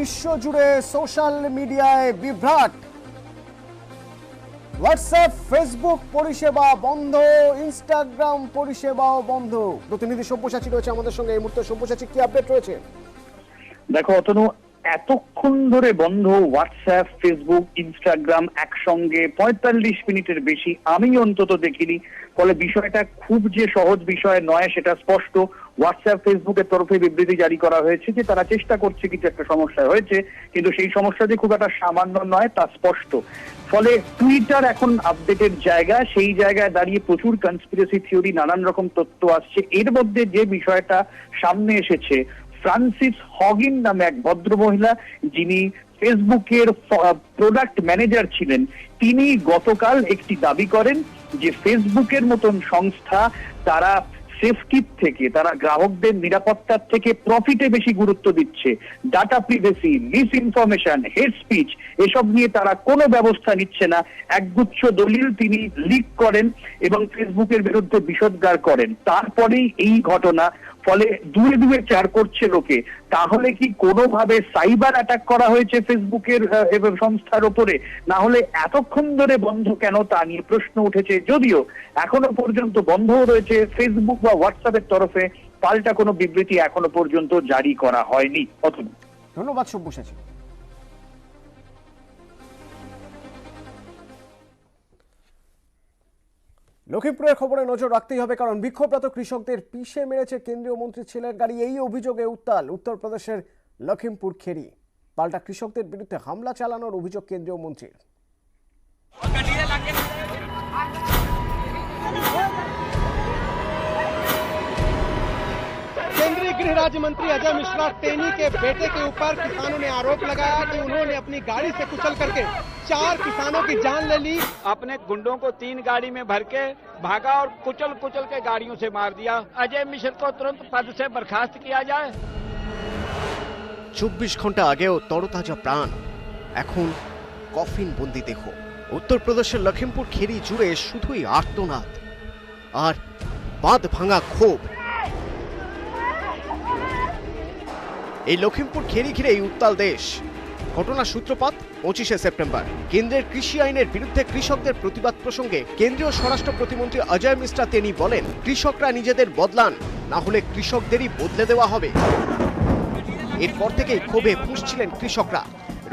বিশ্বজুড়ে সোশ্যাল মিডিয়ায় বিভ্রাট। WhatsApp Facebook পরিষেবা বন্ধ, ইনস্টাগ্রাম পরিষেবাও বন্ধ। প্রতিনিধি সব্যসাচী রয়েছে আমাদের সঙ্গে এই মুহূর্তে। সব্যসাচী, কি আপডেট রয়েছে? দেখো অতনু, এতক্ষণ ধরে বন্ধ হোয়াটসঅ্যাপ, ফেসবুক, ইনস্টাগ্রাম একসঙ্গে 45 মিনিটের বেশি আমি অন্তত দেখিনি। ফলে বিষয়টা খুব যে সহজ বিষয় নয় সেটা স্পষ্ট। হোয়াটসঅ্যাপ, ফেসবুকের তরফে বিবৃতি জারি করা হয়েছে যে তারা চেষ্টা করছে, কিছু একটা সমস্যা হয়েছে, কিন্তু সেই সমস্যা যে খুব একটা সামান্য নয় তা স্পষ্ট। ফলে টুইটার এখন আপডেটের জায়গা, সেই জায়গায় দাঁড়িয়ে প্রচুর কনস্পিরেসি থিওরি, নানান রকম তথ্য আসছে। এর মধ্যে যে বিষয়টা সামনে এসেছে, ফ্রান্সিস হগিন নামে এক ভদ্রমহিলা, যিনি ফেসবুকের প্রোডাক্ট ম্যানেজার ছিলেন, তিনি গতকাল একটি দাবি করেন যে ফেসবুকের মতন সংস্থা তারা সেফটির থেকে, তারা গ্রাহকদের নিরাপত্তার থেকে প্রফিটে বেশি গুরুত্ব দিচ্ছে। ডাটা প্রিভেসি, মিস ইনফরমেশন, হেট স্পিচ এসব নিয়ে তারা কোনো ব্যবস্থা নিচ্ছে না। একগুচ্ছ দলিল তিনি লিক করেন এবং ফেসবুকের বিরুদ্ধে বিষোদ্গার করেন। তারপরেই এই ঘটনা। ফলে দুয়ে দুয়ে চার করছে লোকে। তাহলে কি কোনোভাবে সাইবার অ্যাটাক করা হয়েছে ফেসবুকের সংস্থার ওপরে? না হলে এতক্ষণ ধরে বন্ধ কেন তা নিয়ে প্রশ্ন উঠেছে। যদিও এখনো পর্যন্ত বন্ধও রয়েছে, ফেসবুক বা হোয়াটসঅ্যাপের তরফে পাল্টা কোনো বিবৃতি এখনো পর্যন্ত জারি করা হয়নি। ধন্যবাদ সব্যসাচী। লক্ষ্মীপুরের খবরে নজর রাখতেই হবে, কারণ বিক্ষোভরত কৃষকদের পিষে মেরেছে কেন্দ্রীয় মন্ত্রীর ছেলের গাড়ি। এই অভিযোগে উত্তাল উত্তরপ্রদেশের লখিমপুর খেরি। পাল্টা কৃষকদের বিরুদ্ধে হামলা চালানোর অভিযোগ কেন্দ্রীয় মন্ত্রীর। केंद्रीय गृह राज्य मंत्री अजय मिश्रा टेनी के बेटे के ऊपर किसानों ने आरोप लगाया कि उन्होंने अपनी गाड़ी से कुचल करके 4 किसानों की जान ले ली। अपने गुंडों को 3 गाड़ी में भर के भागा और कुचल कुचल के गाड़ियों से मार दिया। अजय मिश्र को तुरंत पद से बर्खास्त किया जाए। 24 ঘন্টা আগেও তরতাজা প্রাণ, এখন কফিন বন্দি দেহ। উত্তরপ্রদেশের লখিমপুর খেরি জুড়ে শুধুই আর্তনাদ আর বাঁধ ভাঙা ক্ষোভ। এই লখিমপুর খেরি ঘিরেই উত্তাল দেশ। ঘটনার সূত্রপাত 25শে সেপ্টেম্বর। কেন্দ্রের কৃষি আইনের বিরুদ্ধে কৃষকদের প্রতিবাদ প্রসঙ্গে কেন্দ্রীয় স্বরাষ্ট্র প্রতিমন্ত্রী অজয় মিশ্রা তিনি বলেন, কৃষকরা নিজেদের বদলান, না হলে কৃষকদেরই বদলে দেওয়া হবে। এরপর থেকেই ক্ষোভে ফুঁসছিলেন কৃষকরা।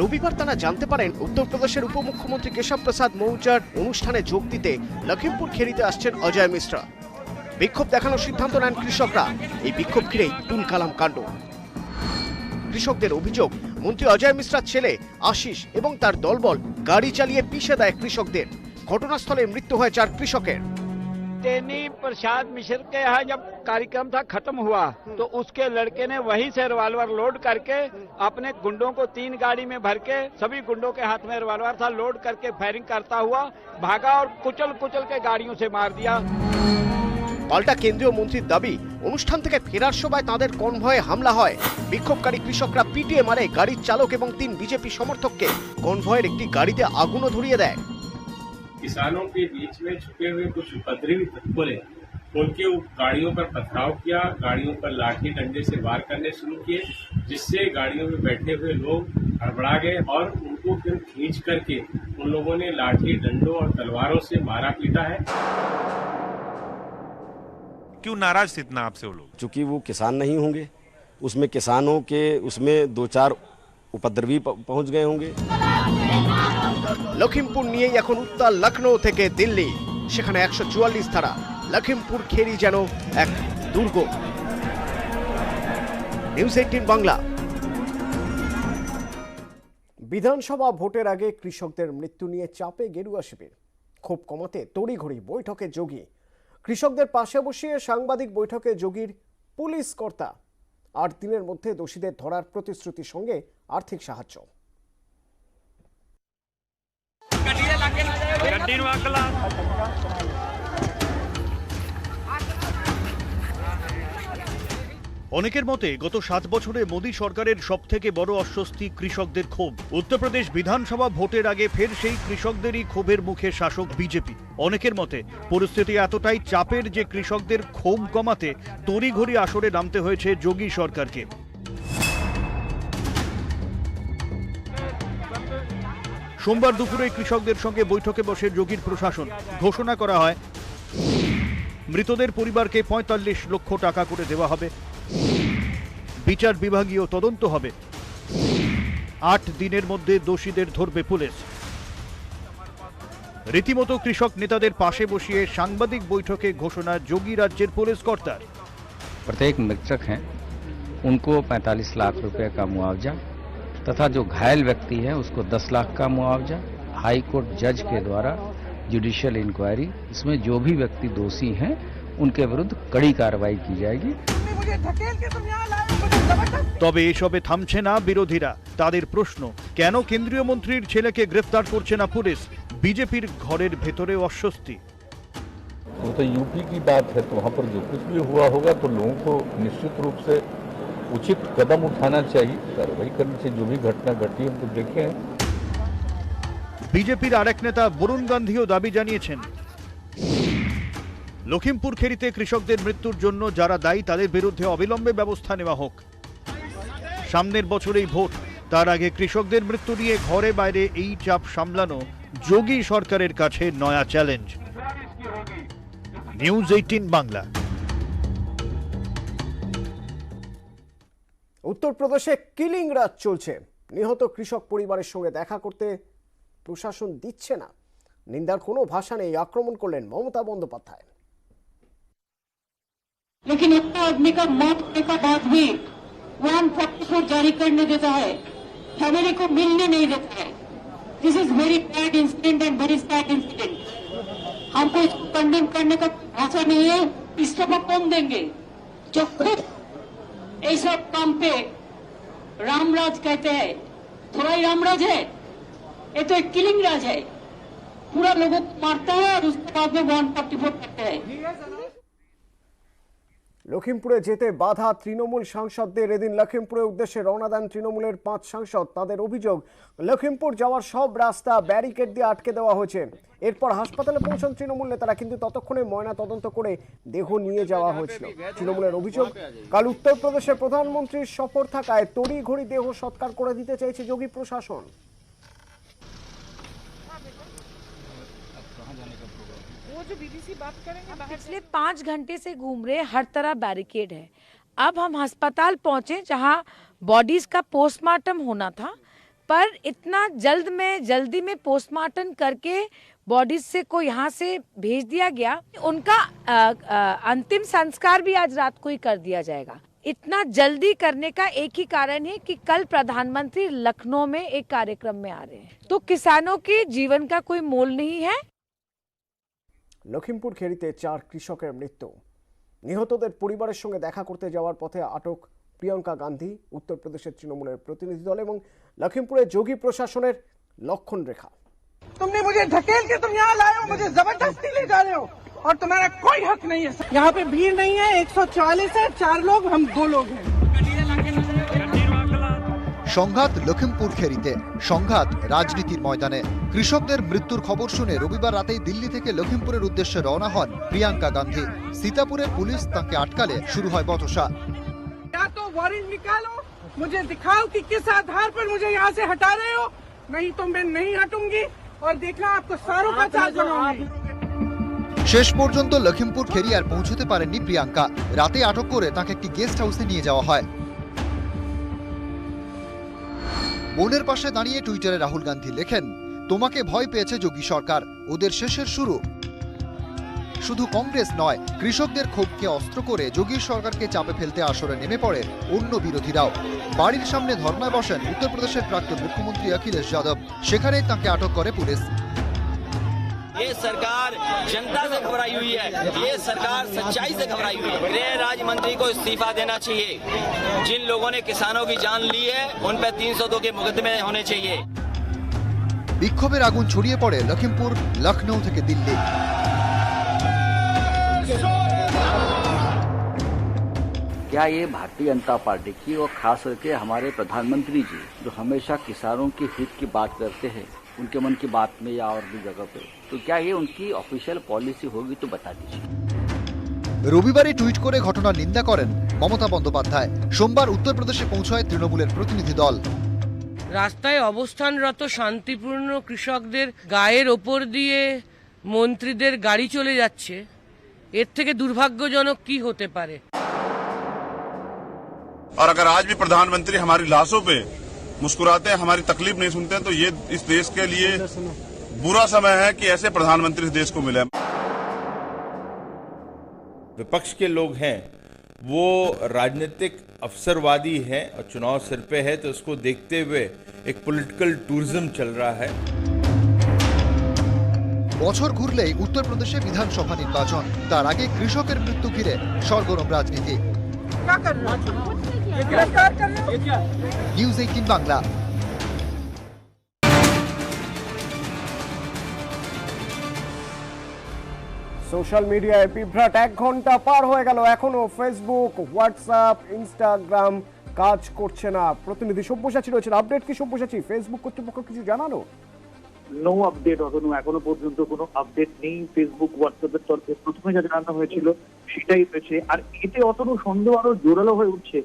রবিবার তারা জানতে পারেন উত্তরপ্রদেশের উপমুখ্যমন্ত্রী কেশব প্রসাদ মৌজার অনুষ্ঠানে যোগ দিতে লখিমপুর খেরিতে আসছেন অজয় মিশ্রা। বিক্ষোভ দেখানোর সিদ্ধান্ত নেন কৃষকরা। এই বিক্ষোভ ঘিরেই তুলকালাম কাণ্ড। কৃষকদের অভিযোগ, মন্ত্রী অজয় মিশ্রার ছেলে আশিস এবং তার দলবল গাড়ি চালিয়ে পিষে দেয় কৃষকদের। ঘটনাস্থলে মৃত্যু হয় 4 কৃষকের। टेनी प्रसाद मिश्र के यहाँ जब कार्यक्रम था खत्म हुआ तो उसके लड़के ने वहीं से रिवाल्वर लोड करके अपने गुंडों को 3 गाड़ी में भर के, सभी गुंडों के हाथ में रिवाल्वर था, लोड करके फायरिंग करता हुआ भागा और कुचल कुचल के गाड़ियों से मार दिया। পাল্টা কেন্দ্রীয় মন্ত্রীর দাবি, অনুষ্ঠান থেকে ফেরার সময় তাদের কনভয়ে হামলা হয়। বিক্ষোভকারী কৃষকরা পিটিয়ে মারে গাড়ির চালক এবং 3 বিজেপি সমর্থককে। কনভয়ের একটি গাড়িতে আগুনও ধরিয়ে দেয়। किसानों के बीच में छुपे हुए कुछ उपद्रवी तत्वों ने उनके गाड़ियों पर पथराव किया, गाड़ियों पर लाठी डंडे से वार करने शुरू किए, जिससे गाड़ियों में बैठे हुए लोग हड़बड़ा गए और उनको फिर खींच करके उन लोगों ने लाठी डंडों और तलवारों से मारा पीटा है। क्यों नाराज थे इतना आपसे वो लोग? चूंकि वो किसान नहीं होंगे, उसमें किसानों के उसमें 2-4 उपद्रवी पहुंच गए होंगे। লখিমপুর নিয়েই এখন উত্তাল লখনৌ থেকে দিল্লি। সেখানে 144 ধারা। লখিমপুর খেরি যেন এক দুর্গ। নিউজ 18 বাংলা। বিধানসভা ভোটের আগে কৃষকদের মৃত্যু নিয়ে চাপে গেরুয়া শিবির। ক্ষোভ কমাতে তড়িঘড়ি বৈঠকে যোগী। কৃষকদের পাশে বসিয়ে সাংবাদিক বৈঠকে যোগীর পুলিশ কর্তা। 8 দিনের মধ্যে দোষীদের ধরার প্রতিশ্রুতির সঙ্গে আর্থিক সাহায্য। অনেকের মতে গত 7 বছরে মোদী সরকারের সবথেকে বড় অস্বস্তি কৃষকদের ক্ষোভ। উত্তরপ্রদেশ বিধানসভা ভোটের আগে ফের সেই কৃষকদেরই ক্ষোভের মুখে শাসক বিজেপি। অনেকের মতে পরিস্থিতি এতটাই চাপের যে কৃষকদের ক্ষোভ কমাতে তড়িঘড়ি আসরে নামতে হয়েছে যোগী সরকারকে। সোমবার দুপুরে কৃষকদের সঙ্গে বৈঠকে বসে যোগীর প্রশাসন। ঘোষণা করা হয় মৃতদের পরিবারকে ৪৫ লক্ষ টাকা করে দেওয়া হবে, বিচার বিভাগীয় তদন্ত হবে, ৮ দিনের মধ্যে দোষীদের ধরবে পুলিশ। রীতিমতো কৃষক নেতাদের পাশে বসিয়ে সাংবাদিক বৈঠকে ঘোষণা যোগী রাজ্যের পুলিশ কর্তার। प्रत्येक मृतक हैं उनको 45 लाख रुपए का मुआवजा तथा जो घायल व्यक्ति है उसको 10 लाख का मुआवजा। हाई कोर्ट जज के द्वारा जुडिशियल इंक्वायरी, इसमें जो भी व्यक्ति दोषी हैं उनके विरुद्ध कड़ी कार्रवाई की जाएगी। তবে এসবে থামছে না বিরোধীরা। তাদের প্রশ্ন, কেন কেন্দ্রীয় মন্ত্রীর ছেলেকে গ্রেফতার করছে না পুলিশ? বিজেপির ঘরের ভেতরে অস্বস্তি। वो तो यूपी की बात है, तो वहाँ पर जो कुछ भी हुआ होगा तो लोगों को निश्चित रूप से उचित कदम उठाना चाहिए, कार्रवाई करनी चाहिए। जो भी घटना घटी हम तो देखे हैं। বিজেপির আরেক নেতা বরুণ গান্ধীও দাবি জানিয়েছেন, লখিমপুর খেরিতে কৃষকদের মৃত্যুর জন্য যারা দায়ী তাদের বিরুদ্ধে অবিলম্বে ব্যবস্থা নেওয়া হোক। সামনের বছরেই ভোট, তার আগে কৃষকদের মৃত্যু নিয়ে ঘরে বাইরে এই চাপ সামলানো যোগী সরকারের কাছে নয়া চ্যালেঞ্জ। নিউজ 18 বাংলা। উত্তরপ্রদেশে কিলিং রাজ চলছে। নিহত কৃষক পরিবারের সঙ্গে দেখা করতে প্রশাসন দিচ্ছে না। নিন্দার কোনো ভাষা নেই, আক্রমণ করলেন মমতা বন্দ্যোপাধ্যায়। लेकिन इतना आदमी का मौत होने का बाद भी 144 जारी करने देता है, फैमिली को मिलने नहीं देता है। This is very bad incident and very sad incident. हमको इसको कंडेम करने का भाषा नहीं है। इस्तीफा कौन देंगे जो खुद ऐसा काम पे रामराज कहते हैं? थोड़ा ही रामराज है, ये तो एक किलिंग राज है। पूरा लोगों को मारता है और उसके बाद में 144 करते हैं। লখিমপুরে যেতে বাধা তৃণমূল সাংসদদের। এদিন লখিমপুরের উদ্দেশ্যে রওনা দেন তৃণমূলের 5 সাংসদ। তাদের অভিযোগ, লখিমপুর যাওয়ার সব রাস্তা ব্যারিকেড দিয়ে আটকে দেওয়া হয়েছে। এরপর হাসপাতালে পৌঁছান তৃণমূল নেতারা, কিন্তু ততক্ষণে ময়না তদন্ত করে দেহ নিয়ে যাওয়া হয়েছিল। তৃণমূলের অভিযোগ, কাল উত্তরপ্রদেশের প্রধানমন্ত্রীর সফর থাকায় তড়িঘড়ি দেহ সৎকার করে দিতে চাইছে যোগী প্রশাসন। पिछले 5 घंटे से घूम रहे, हर तरफ बैरिकेड है। अब हम अस्पताल पहुंचे जहां बॉडीज का पोस्टमार्टम होना था, पर इतना जल्दी में पोस्टमार्टम करके बॉडीज से को यहाँ से भेज दिया गया। उनका अंतिम संस्कार भी आज रात को ही कर दिया जाएगा। इतना जल्दी करने का एक ही कारण है कि कल प्रधानमंत्री लखनऊ में एक कार्यक्रम में आ रहे हैं, तो किसानों के जीवन का कोई मोल नहीं है। লখিমপুর খেরিতে 4 কৃষকের মৃত্যু। নিহতদের পরিবারের সঙ্গে দেখা করতে যাওয়ার পথে আটক প্রিয়াঙ্কা গান্ধী, উত্তরপ্রদেশের তৃণমূলের প্রতিনিধি দল এবং লখিমপুরে যোগী প্রশাসনের লক্ষণ রেখা। तुमने मुझे ढकेल के तुम यहाँ लाए हो, मुझे जबरदस्ती ले जा रहे हो और तुम्हारा कोई हक नहीं है। यहाँ पे भीड़ नहीं है, 144 है, 4 लोग, हम 2 लोग हैं। সংঘাত লখিমপুর খেরিতে, সংঘাত রাজনীতির ময়দানে। কৃষকদের মৃত্যুর খবর শুনে রবিবার রাতেই দিল্লি থেকে লখিমপুরের উদ্দেশ্যে রওনা হন প্রিয়াঙ্কা গান্ধী। সীতাপুরে পুলিশ তাকে আটকালে শুরু হয় বচসা। या तो वारंट निकालो, मुझे दिखाओ कि किस आधार पर मुझे यहाँ से हटा रहे हो, नहीं तो मैं नहीं हटूंगी और देखना आपको सारों का चार्ज बनाऊंगी। শেষ পর্যন্ত লখিমপুর খেরি আর পৌঁছতে পারেননি প্রিয়াঙ্কা। রাতে আটক করে তাকে একটি গেস্ট হাউসে নিয়ে যাওয়া হয়। বোনের পাশে দাঁড়িয়ে টুইটারে রাহুল গান্ধী লেখেন, তোমাকে ভয় পেয়েছে যোগী সরকার, ওদের শেষের শুরু। শুধু কংগ্রেস নয়, কৃষকদের ক্ষোভকে অস্ত্র করে যোগী সরকারকে চাপে ফেলতে আসরে নেমে পড়ে অন্য বিরোধীরাও। বাড়ির সামনে ধর্নায় বসেন উত্তরপ্রদেশের প্রাক্তন মুখ্যমন্ত্রী অখিলেশ যাদব। সেখানেই তাকে আটক করে পুলিশ। ये सरकार जनता से घबराई हुई है, ये सरकार सच्चाई से घबराई हुई है। गृह राज्य मंत्री को इस्तीफा देना चाहिए। जिन लोगों ने किसानों की जान ली है उन पर 302 के मुकदमे होने चाहिए। বিক্ষোভের আগুন ছড়িয়ে পড়ে লখিমপুর, লখনऊ থেকে দিল্লি। क्या ये भारतीय जनता पार्टी की और खास करके हमारे प्रधानमंत्री जी जो हमेशा किसानों के हित की बात करते हैं, उनके मन की बात में या और भी जगह पे, तो क्या ये उनकी ऑफिशियल पॉलिसी होगी तो बता दीजिए। রবিবারই টুইট করে ঘটনার নিন্দা করেন মমতা বন্দ্যোপাধ্যায়। সোমবার উত্তরপ্রদেশে পৌঁছায় তৃণমূলের প্রতিনিধি দল। রাস্তায় অবস্থানরত শান্তিপূর্ণ কৃষকদের গায়ের ওপর দিয়ে মন্ত্রীদের গাড়ি চলে যাচ্ছে, এর থেকে দুর্ভাগ্যজনক কি হতে পারে? और अगर आज भी प्रधानमंत्री हमारी लाशों पे मुस्कुराते हैं, हमारी तकलीफ नहीं सुनते हैं, तो ये इस देश के लिए बुरा समय है कि ऐसे प्रधानमंत्री इस देश को मिले। विपक्ष के लोग हैं वो राजनीतिक अवसरवादी हैं और चुनाव सिर पे है, तो उसको देखते हुए एक पॉलिटिकल टूरिज्म चल रहा है। বছর ঘুরলেই উত্তরপ্রদেশে বিধানসভা নির্বাচন, তার আগে কৃষকের মৃত্যু ঘিরে সরগরম রাজনীতি। নিউজ 18 বাংলা। সোশ্যাল মিডিয়ায় বিভ্রাট, 1 ঘন্টা পার হয়ে গেল, এখনো ফেসবুক, হোয়াটসঅ্যাপ, ইনস্টাগ্রাম কাজ করছে না। প্রতিনিধি সব্যসাচী রয়েছেন, আপডেট কি সব্যসাচী? ফেসবুক কর্তৃপক্ষ কিছু জানালো? নো আপডেট এখনো পর্যন্ত কোনো আপডেট নেই। ফেসবুক হোয়াটসঅ্যাপের তরফে প্রথমে যা জানানো হয়েছিল সেটাই হয়েছে, আর এতে অতনু সন্দেহ আরো জোরালো হয়ে উঠছে।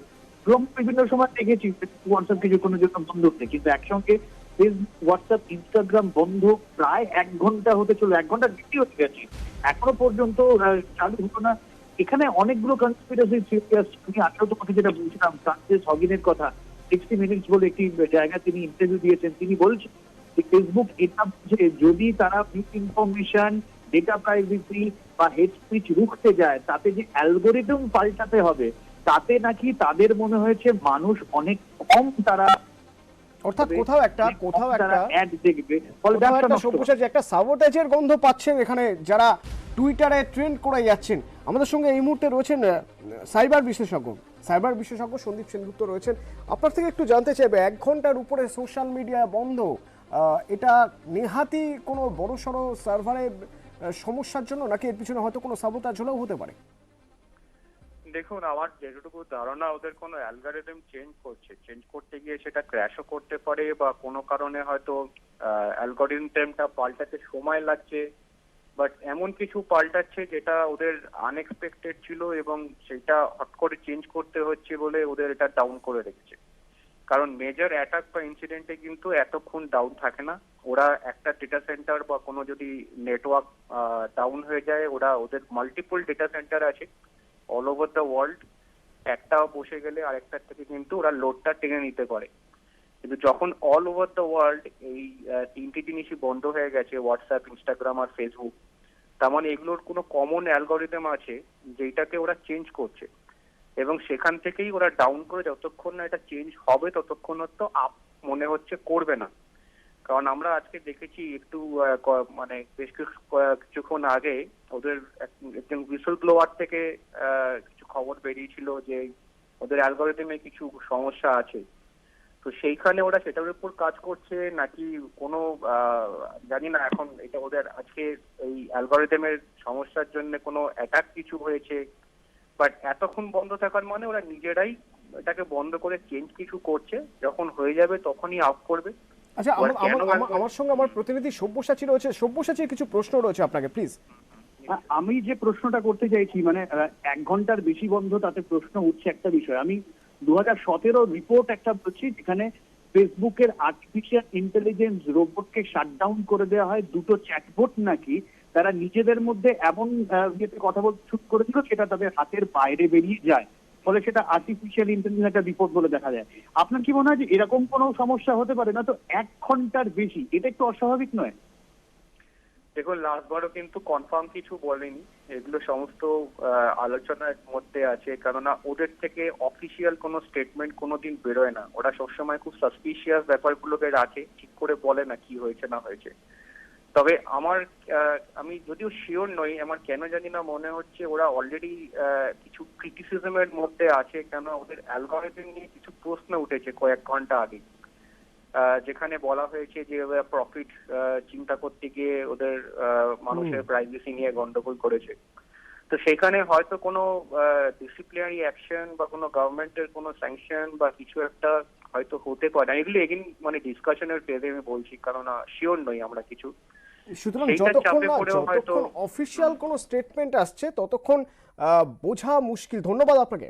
এবং বিভিন্ন সময় দেখেছি ফেসবুক হোয়াটসঅ্যাপ কিছুক্ষণের জন্য বন্ধ হচ্ছে, কিন্তু একসঙ্গে ফেসবুক হোয়াটসঅ্যাপ ইনস্টাগ্রাম বন্ধ প্রায় 1 ঘন্টা হতে চলো, 1 ঘন্টার বেশি হতে গেছে, এখনো পর্যন্ত চালু হতো না। এখানে অনেকগুলো কনস্পিরেসি থিওরি আসছে। আমি আগেও তোমাকে যেটা বলছিলাম, ফ্রান্সিস হগিনের কথা, 60 মিনিটস বলে একটি জায়গা তিনি ইন্টারভিউ দিয়েছেন, তিনি বলছেন ফেসবুক এটা বুঝে যদি তারা মিস ইনফরমেশন, ডেটা প্রাইভেসি বা হেট স্পিচ রুখতে যায়, তাতে যে অ্যালগোরিদম পাল্টাতে হবে, তাতে নাকি তাদের মনে হয়েছে মানুষ অনেক কম তারা, অর্থাৎ কোথাও একটা অ্যাড দেখবে, ফলে একটা সাবোটেজের গন্ধ পাচ্ছেন এখানে যারা টুইটারে ট্রেন্ড করে যাচ্ছেন। আমাদের সঙ্গে এই মুহূর্তে রয়েছেন সাইবার বিশেষজ্ঞ সন্দীপ সেনগুপ্ত রয়েছেন। আপনার থেকে একটু জানতে চাইবে, 1 ঘন্টার উপরে সোশ্যাল মিডিয়া বন্ধ, এটা নেহাতি কোনো বড়সড় সার্ভারের সমস্যার জন্য, নাকি এর পিছনে হয়তো কোনো সাবোটাজ হলেও হতে পারে? দেখুন, আমার যেটুকু ধারণা ওদের কোনো অ্যালগরিদম চেঞ্জ করতে গিয়ে সেটা ক্র্যাশও করতে পারে, বা কোনো কারণে হয়তো অ্যালগরিদমটা পাল্টাতে সময় লাগছে, বাট এমন কিছু পাল্টাচ্ছে যেটা ওদের আনএক্সপেক্টেড ছিল এবং সেটা হট করে চেঞ্জ করতে হচ্ছে বলে ওদের এটা ডাউন করে রেখেছে। কারণ মেজর অ্যাটাক বা ইনসিডেন্টে কিন্তু এতক্ষণ ডাউন থাকে না। ওরা একটা ডেটা সেন্টার বা কোনো যদি নেটওয়ার্ক ডাউন হয়ে যায়, ওদের মাল্টিপল ডেটা সেন্টার আছে অল ওভার দ্য ওয়ার্ল্ড, একটা বসে গেলে আরেকটার থেকে কিন্তু ওরা লোডটা টেনে নিতে পারে। কিন্তু যখন অল ওভার দ্য ওয়ার্ল্ড এই 3টি জিনিসই বন্ধ হয়ে গেছে, হোয়াটসঅ্যাপ, ইনস্টাগ্রাম আর ফেসবুক, তার মানে এগুলোর কোনো কমন অ্যালগরিদম আছে যেটাকে ওরা চেঞ্জ করছে, এবং সেখান থেকেই ওরা ডাউন করে যতক্ষণ না এটা চেঞ্জ হবে ততক্ষণ তো আপ মনে হচ্ছে করবে না। কারণ আমরা আজকে দেখেছি একটু মানে বেশ কিছুক্ষণ আগে ওদের একজন হুইসল ব্লোয়ার থেকে কিছু খবর বেরিয়েছিল যে ওদের অ্যালগরিদমে কিছু সমস্যা আছে। তো সেইখানে ওরা সেটার উপর কাজ করছে নাকি কোনো জানি না। এখন এটা ওদের আজকে এই অ্যালগরিদমের সমস্যার জন্য কোনো অ্যাটাক কিছু হয়েছে, বাট এতক্ষণ বন্ধ থাকার মানে ওরা নিজেরাই এটাকে বন্ধ করে চেঞ্জ কিছু করছে, যখন হয়ে যাবে তখনই আপ করবে। আচ্ছা, আমার সঙ্গে আমার প্রতিনিধি সব্যসাচী রয়েছে। সব্যসাচীর কিছু প্রশ্ন রয়েছে আপনাকে, প্লিজ। আমি যে প্রশ্নটা করতে চাইছি, মানে 1 ঘন্টার বেশি বন্ধ, তাতে প্রশ্ন উঠছে একটা বিষয়। আমি 2017 রিপোর্ট একটা বলছি, যেখানে ফেসবুকের আর্টিফিশিয়াল ইন্টেলিজেন্স রোবটকে শাটডাউন করে দেওয়া হয়। 2টো চ্যাটবট নাকি তারা নিজেদের মধ্যে এমন কথা বলতে শুরু করেছিল সেটা তাদের হাতের বাইরে বেরিয়ে যায়, ফলে সেটা আর্টিফিশিয়াল ইন্টেলিজেন্স একটা বিপদ বলে দেখা যায়। আপনার কি মনে হয় যে এরকম কোনো সমস্যা হতে পারে না? তো 1 ঘন্টার বেশি, এটা একটু অস্বাভাবিক নয়? দেখুন, লাস্টবারও কিন্তু কনফার্ম কিছু বলেনি, এগুলো সমস্ত আলোচনার মধ্যে আছে, কেননা ওদের থেকে অফিসিয়াল কোনো স্টেটমেন্ট কোনোদিন বেরোয় না। ওরা সবসময় খুব সাসপিশিয়াস ব্যাপারগুলোকে রাখে, ঠিক করে বলে না কি হয়েছে না হয়েছে। তবে আমি যদিও শিওর নই, আমার কেন জানি না মনে হচ্ছে ওরা অলরেডি কিছু ক্রিটিসিজমের মধ্যে আছে, কেন ওদের অ্যালগরিদম নিয়ে কিছু প্রশ্ন উঠেছে কয়েক ঘন্টা আগে, যেখানে বলা হয়েছে যে প্রফিট চিন্তা করতে গিয়ে ওদের মানুষের প্রাইভেসি নিয়ে গন্ডগোল করেছে। তো সেখানে হয়তো কোনো ডিসিপ্লিনারি অ্যাকশন বা কোনো গভর্নমেন্টের কোনো স্যাংশন বা কিছু একটা হয়তো হতে পারে। এগুলো এগেইন মানে ডিসকাশনের ফেজে আমি বলছি, কারণ শিওর নই আমরা কিছু। সুতরাং যতক্ষণ অফিসিয়াল কোনো স্টেটমেন্ট আসছে ততক্ষণ বোঝা মুশকিল। ধন্যবাদ আপনাকে।